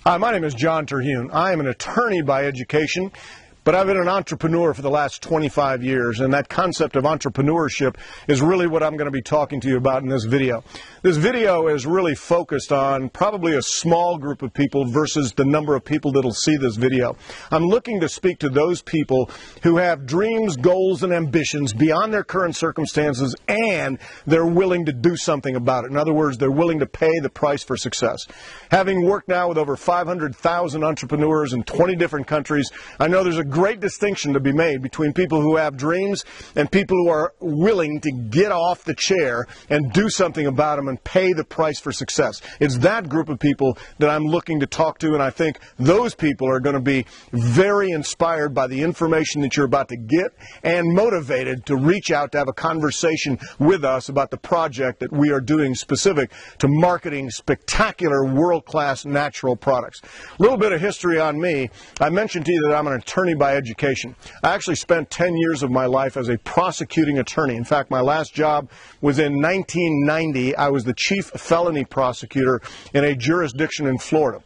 Hi, my name is John Terhune. I am an attorney by education, but I've been an entrepreneur for the last 25 years, and that concept of entrepreneurship is really what I'm going to be talking to you about in this video. This video is really focused on probably a small group of people versus the number of people that will see this video. I'm looking to speak to those people who have dreams, goals, and ambitions beyond their current circumstances, and they're willing to do something about it. In other words, they're willing to pay the price for success. Having worked now with over 500,000 entrepreneurs in 20 different countries, I know there's a great distinction to be made between people who have dreams and people who are willing to get off the chair and do something about them and pay the price for success. It's that group of people that I'm looking to talk to, and I think those people are going to be very inspired by the information that you're about to get and motivated to reach out to have a conversation with us about the project that we are doing specific to marketing spectacular world-class natural products. A little bit of history on me. I mentioned to you that I'm an attorney by education. I actually spent 10 years of my life as a prosecuting attorney. In fact, my last job was in 1990. I was the chief felony prosecutor in a jurisdiction in Florida.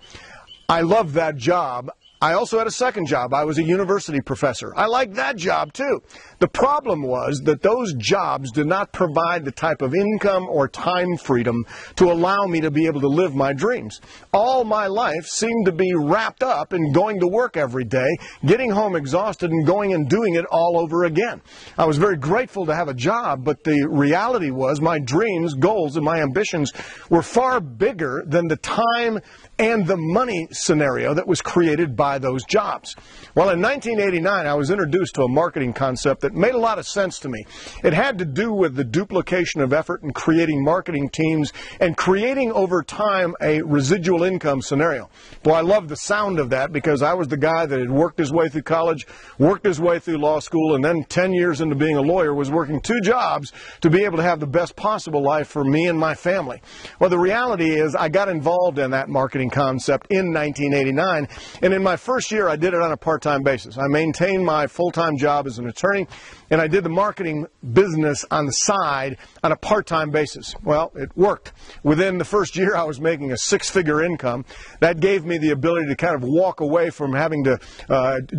I loved that job. I also had a second job. I was a university professor. I liked that job too. The problem was that those jobs did not provide the type of income or time freedom to allow me to be able to live my dreams. All my life seemed to be wrapped up in going to work every day, getting home exhausted, and going and doing it all over again. I was very grateful to have a job, but the reality was my dreams, goals, and my ambitions were far bigger than the time and the money scenario that was created by those jobs. Well, in 1989, I was introduced to a marketing concept that made a lot of sense to me. It had to do with the duplication of effort in creating marketing teams and creating over time a residual income scenario. Well, I loved the sound of that because I was the guy that had worked his way through college, worked his way through law school, and then 10 years into being a lawyer was working 2 jobs to be able to have the best possible life for me and my family. Well, the reality is I got involved in that marketing concept in 1989, and in my first year I did it on a part-time basis. I maintained my full-time job as an attorney, and I did the marketing business on the side on a part-time basis. Well, it worked. Within the first year I was making a 6-figure income. That gave me the ability to kind of walk away from having to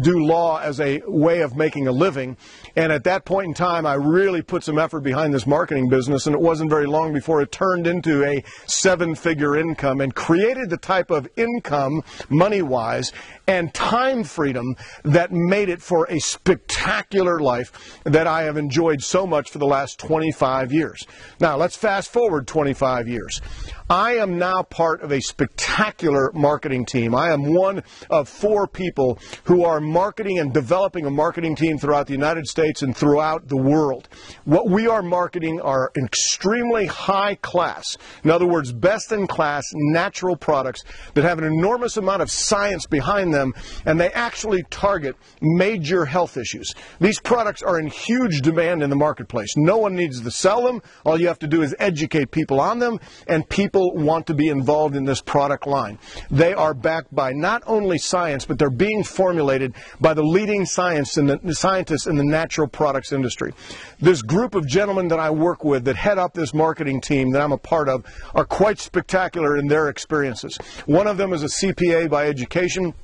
do law as a way of making a living, and at that point in time I really put some effort behind this marketing business, and it wasn't very long before it turned into a 7-figure income and created the type of income, money-wise, and time freedom that made it for a spectacular life that I have enjoyed so much for the last 25 years. Now, let's fast forward 25 years. I am now part of a spectacular marketing team. I am one of 4 people who are marketing and developing a marketing team throughout the United States and throughout the world. What we are marketing are extremely high class, in other words, best in class natural products that have an enormous amount of science behind them, and they actually target major health issues. These products are in huge demand in the marketplace. No one needs to sell them. All you have to do is educate people on them, and people want to be involved in this product line. They are backed by not only science, but they're being formulated by the leading scientists in the natural products industry. This group of gentlemen that I work with that head up this marketing team that I'm a part of are quite spectacular in their experiences. One of them is a CPA by education.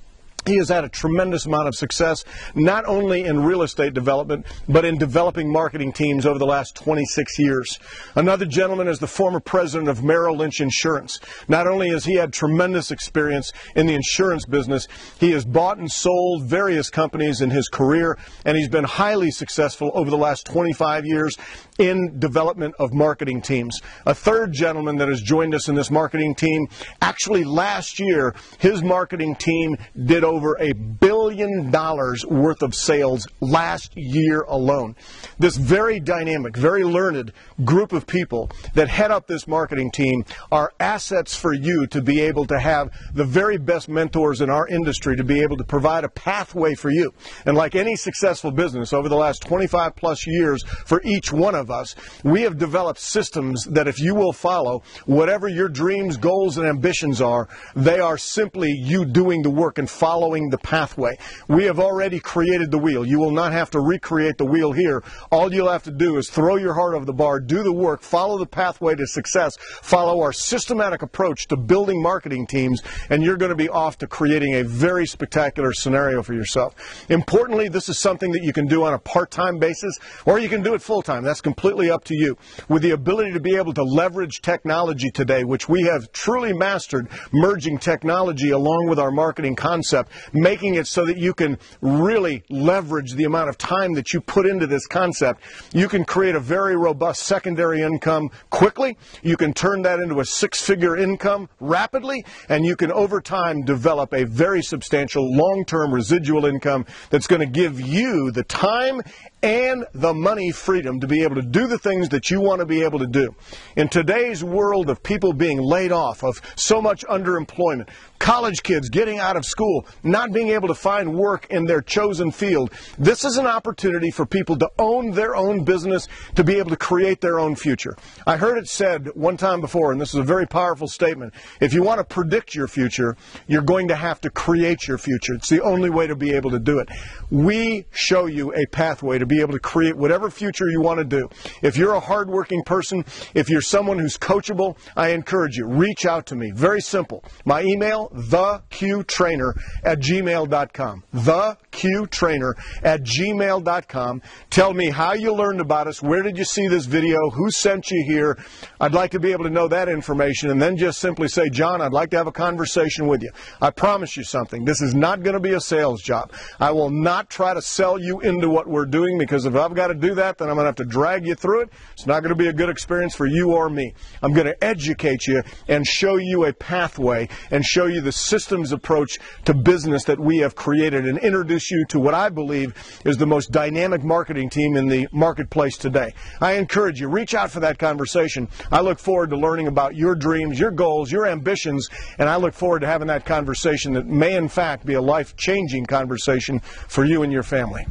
He has had a tremendous amount of success, not only in real estate development, but in developing marketing teams over the last 26 years. Another gentleman is the former president of Merrill Lynch Insurance. Not only has he had tremendous experience in the insurance business, he has bought and sold various companies in his career, and he's been highly successful over the last 25 years in development of marketing teams. A third gentleman that has joined us in this marketing team, actually last year, his marketing team did over $1 billion worth of sales last year alone. This very dynamic, very learned group of people that head up this marketing team are assets for you to be able to have the very best mentors in our industry to be able to provide a pathway for you. And like any successful business over the last 25 plus years for each one of us, we have developed systems that if you will follow, whatever your dreams, goals, and ambitions are, they are simply you doing the work and following following the pathway. We have already created the wheel. You will not have to recreate the wheel here. All you'll have to do is throw your heart over the bar, do the work, follow the pathway to success, follow our systematic approach to building marketing teams, and you're going to be off to creating a very spectacular scenario for yourself. Importantly, this is something that you can do on a part-time basis, or you can do it full-time. That's completely up to you. With the ability to be able to leverage technology today, which we have truly mastered, merging technology along with our marketing concept, making it so that you can really leverage the amount of time that you put into this concept, you can create a very robust secondary income quickly. You can turn that into a six-figure income rapidly, and you can over time develop a very substantial long-term residual income that's going to give you the time and the money freedom to be able to do the things that you want to be able to do. In today's world of people being laid off, of so much underemployment, college kids getting out of school, not being able to find work in their chosen field, this is an opportunity for people to own their own business, to be able to create their own future. I heard it said one time before, and this is a very powerful statement, if you want to predict your future, you're going to have to create your future. It's the only way to be able to do it. We show you a pathway to be able to create whatever future you want to do. If you're a hardworking person, if you're someone who's coachable, I encourage you, reach out to me. Very simple. My email, theqtrainer@gmail.com. theqtrainer@gmail.com. Tell me how you learned about us, where did you see this video, who sent you here. I'd like to be able to know that information, and then just simply say, John, I'd like to have a conversation with you. I promise you something. This is not going to be a sales job. I will not try to sell you into what we're doing, because if I've got to do that, then I'm going to have to drag you through it. It's not going to be a good experience for you or me. I'm going to educate you and show you a pathway and show you the systems approach to business that we have created and introduce you to what I believe is the most dynamic marketing team in the marketplace today. I encourage you, reach out for that conversation. I look forward to learning about your dreams, your goals, your ambitions, and I look forward to having that conversation that may in fact be a life-changing conversation for you and your family.